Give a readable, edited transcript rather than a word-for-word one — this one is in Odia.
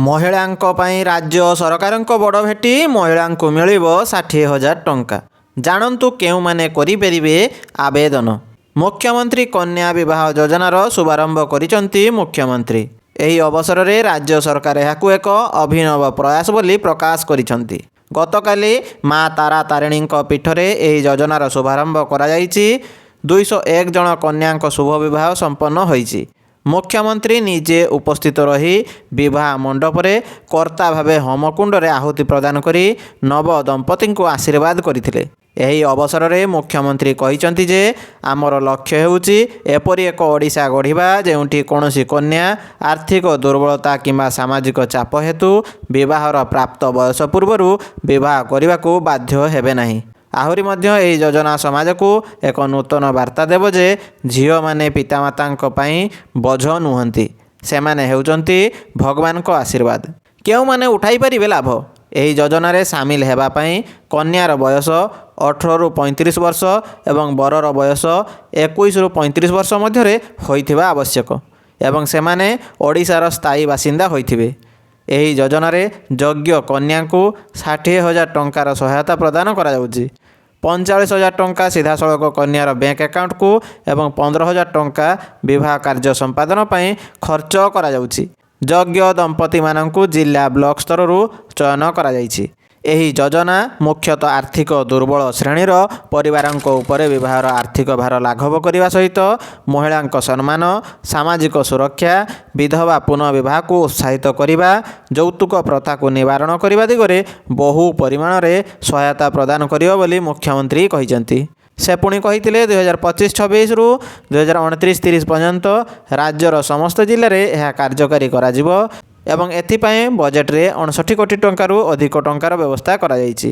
ମହିଳାଙ୍କ ପାଇଁ ରାଜ୍ୟ ସରକାରଙ୍କ ବଡ଼ ଭେଟି ମହିଳାଙ୍କୁ ମିଳିବ 60,000 ଟଙ୍କା। ଜାଣନ୍ତୁ କେଉଁମାନେ କରିପାରିବେ ଆବେଦନ। ମୁଖ୍ୟମନ୍ତ୍ରୀ କନ୍ୟା ବିବାହ ଯୋଜନାର ଶୁଭାରମ୍ଭ କରିଛନ୍ତି ମୁଖ୍ୟମନ୍ତ୍ରୀ। ଏହି ଅବସରରେ ରାଜ୍ୟ ସରକାର ଏହାକୁ ଏକ ଅଭିନବ ପ୍ରୟାସ ବୋଲି ପ୍ରକାଶ କରିଛନ୍ତି। ଗତକାଲି ମା ତାରା ତାରିଣୀଙ୍କ ପୀଠରେ ଏହି ଯୋଜନାର ଶୁଭାରମ୍ଭ କରାଯାଇଛି। 201 ଜଣ କନ୍ୟାଙ୍କ ଶୁଭ ବିବାହ ସମ୍ପନ୍ନ ହୋଇଛି। ମୁଖ୍ୟମନ୍ତ୍ରୀ ନିଜେ ଉପସ୍ଥିତ ରହି ବିବାହ ମଣ୍ଡପରେ କର୍ତ୍ତା ଭାବେ ହୋମକୁଣ୍ଡରେ ଆହୁତି ପ୍ରଦାନ କରି ନବ ଦମ୍ପତିଙ୍କୁ ଆଶୀର୍ବାଦ କରିଥିଲେ। ଏହି ଅବସରରେ ମୁଖ୍ୟମନ୍ତ୍ରୀ କହିଛନ୍ତି ଯେ ଆମର ଲକ୍ଷ୍ୟ ହେଉଛି ଏପରି ଏକ ଓଡ଼ିଶା ଗଢ଼ିବା ଯେଉଁଠି କୌଣସି କନ୍ୟା ଆର୍ଥିକ ଦୁର୍ବଳତା କିମ୍ବା ସାମାଜିକ ଚାପ ହେତୁ ବିବାହର ପ୍ରାପ୍ତ ବୟସ ପୂର୍ବରୁ ବିବାହ କରିବାକୁ ବାଧ୍ୟ ହେବେ ନାହିଁ। ଆହୁରି ମଧ୍ୟ ଏହି ଯୋଜନା ସମାଜକୁ ଏକ ନୂତନ ବାର୍ତ୍ତା ଦେବ ଯେ ଝିଅମାନେ ପିତାମାତାଙ୍କ ପାଇଁ ବୋଝ ନୁହନ୍ତି, ସେମାନେ ହେଉଛନ୍ତି ଭଗବାନଙ୍କ ଆଶୀର୍ବାଦ। କେଉଁମାନେ ଉଠାଇପାରିବେ ଲାଭ? ଏହି ଯୋଜନାରେ ସାମିଲ ହେବା ପାଇଁ କନ୍ୟାର ବୟସ 18ରୁ 35 ବର୍ଷ ଏବଂ ବରର ବୟସ 21ରୁ 35 ବର୍ଷ ମଧ୍ୟରେ ହୋଇଥିବା ଆବଶ୍ୟକ ଏବଂ ସେମାନେ ଓଡ଼ିଶାର ସ୍ଥାୟୀ ବାସିନ୍ଦା ହୋଇଥିବେ। ଏହି ଯୋଜନାରେ ଯୋଗ୍ୟ କନ୍ୟାଙ୍କୁ 60,000 ଟଙ୍କାର ସହାୟତା ପ୍ରଦାନ କରାଯାଉଛି। 45,000 ଟଙ୍କା ସିଧାସଳଖ କନ୍ୟାର ବ୍ୟାଙ୍କ ଆକାଉଣ୍ଟକୁ ଏବଂ 15,000 ଟଙ୍କା ବିବାହ କାର୍ଯ୍ୟ ସମ୍ପାଦନ ପାଇଁ ଖର୍ଚ୍ଚ କରାଯାଉଛି। ଯୋଗ୍ୟ ଦମ୍ପତିମାନଙ୍କୁ ଜିଲ୍ଲା ବ୍ଲକ ସ୍ତରରୁ ଚୟନ କରାଯାଇଛି। ଏହି ଯୋଜନା ମୁଖ୍ୟତଃ ଆର୍ଥିକ ଦୁର୍ବଳ ଶ୍ରେଣୀର ପରିବାରଙ୍କ ଉପରେ ବିବାହର ଆର୍ଥିକ ଭାର ଲାଘବ କରିବା ସହିତ ମହିଳାଙ୍କ ସମ୍ମାନ, ସାମାଜିକ ସୁରକ୍ଷା, ବିଧବା ପୁନଃବିବାହକୁ ଉତ୍ସାହିତ କରିବା, ଯୌତୁକ ପ୍ରଥାକୁ ନିବାରଣ କରିବା ଦିଗରେ ବହୁ ପରିମାଣରେ ସହାୟତା ପ୍ରଦାନ କରିବ ବୋଲି ମୁଖ୍ୟମନ୍ତ୍ରୀ କହିଛନ୍ତି। ସେ ପୁଣି କହିଥିଲେ 2025-26ରୁ 2029-30 ପର୍ଯ୍ୟନ୍ତ ରାଜ୍ୟର ସମସ୍ତ ଜିଲ୍ଲାରେ ଏହା କାର୍ଯ୍ୟକାରୀ କରାଯିବ ଏବଂ ଏଥିପାଇଁ ବଜେଟରେ 59 କୋଟି ଟଙ୍କାରୁ ଅଧିକ ଟଙ୍କାର ବ୍ୟବସ୍ଥା କରାଯାଇଛି।